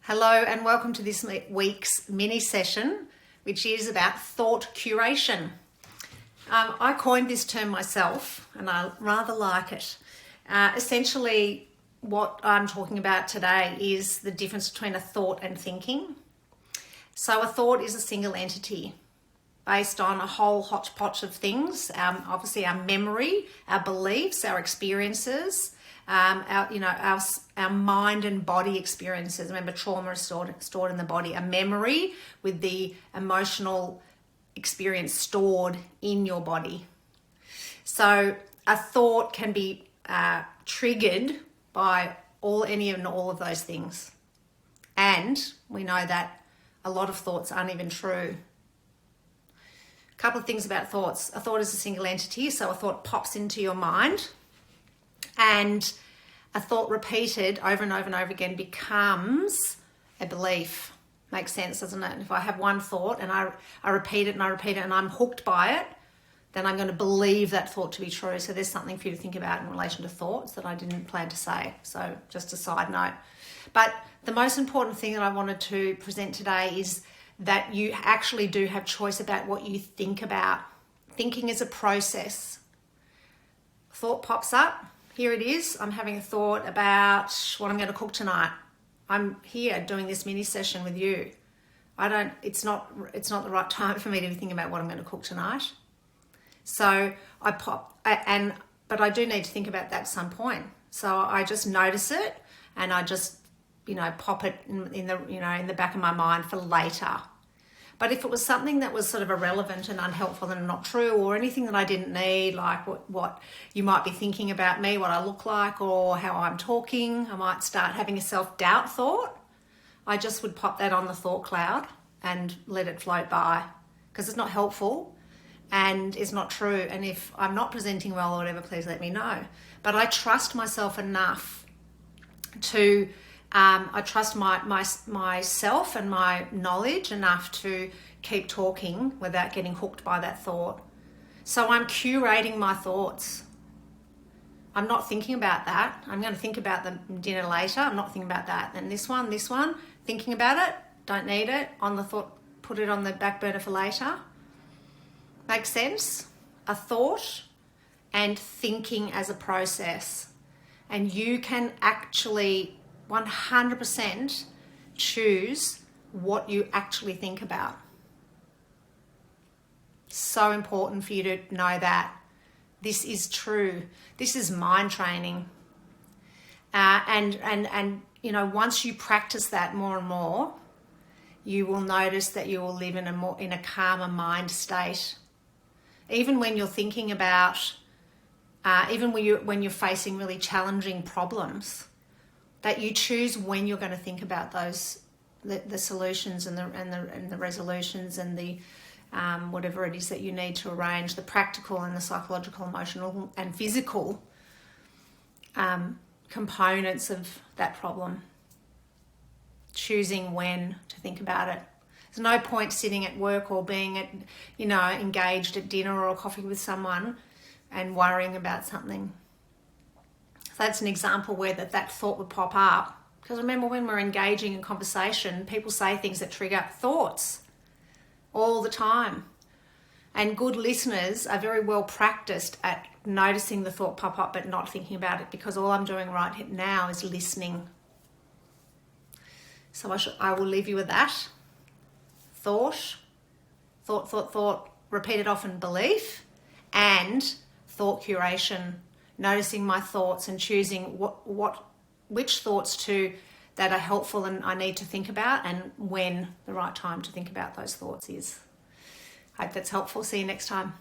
Hello and welcome to this week's mini session, which is about thought curation. I coined this term myself and I rather like it. Essentially, what I'm talking about today is the difference between a thought and thinking. So a thought is a single entity based on a whole hodgepodge of things, obviously our memory, our beliefs, our experiences, our mind and body experiences. Remember, trauma is stored in the body. A memory with the emotional experience stored in your body. So a thought can be triggered by any and all of those things. And we know that a lot of thoughts aren't even true. A couple of things about thoughts. A thought is a single entity, so a thought pops into your mind, and a thought repeated over and over and over again becomes a belief. Makes sense, doesn't it? If I have one thought and I repeat it and I repeat it and I'm hooked by it, then I'm going to believe that thought to be true. So there's something for you to think about in relation to thoughts that I didn't plan to say. So just a side note. But the most important thing that I wanted to present today is that you actually do have choice about what you think about. Thinking is a process. Thought pops up. Here it is. I'm having a thought about what I'm going to cook tonight. I'm here doing this mini session with you. It's not the right time for me to be thinking about what I'm going to cook tonight. So but I do need to think about that at some point. So I just notice it and I just, pop it in the back of my mind for later. But if it was something that was sort of irrelevant and unhelpful and not true, or anything that I didn't need, like what you might be thinking about me, what I look like, or how I'm talking, I might start having a self-doubt thought. I just would pop that on the thought cloud and let it float by, because it's not helpful and it's not true. And if I'm not presenting well or whatever, please let me know. But I trust myself enough to I trust myself and my knowledge enough to keep talking without getting hooked by that thought. So I'm curating my thoughts. I'm not thinking about that. I'm going to think about the dinner later. I'm not thinking about that. And this one, thinking about it, don't need it. On the thought, put it on the back burner for later. Makes sense? A thought and thinking as a process. And you can actually 100% choose what you actually think about. So important for you to know that. This is true. This is mind training. And once you practice that more and more, you will notice that you will live in a calmer mind state. Even when you're thinking about, even when you're facing really challenging problems, that you choose when you're going to think about the solutions and the resolutions and the whatever it is that you need to arrange, the practical and the psychological, emotional and physical components of that problem. Choosing when to think about it. There's no point sitting at work or being engaged at dinner or a coffee with someone and worrying about something. So that's an example where that thought would pop up. Because remember, when we're engaging in conversation, people say things that trigger thoughts all the time. And good listeners are very well practiced at noticing the thought pop up but not thinking about it, because all I'm doing right now is listening. So I will leave you with that. Thought, repeated often belief, and thought curation. Noticing my thoughts and choosing which thoughts that are helpful and I need to think about, and when the right time to think about those thoughts is. Hope that's helpful. See you next time.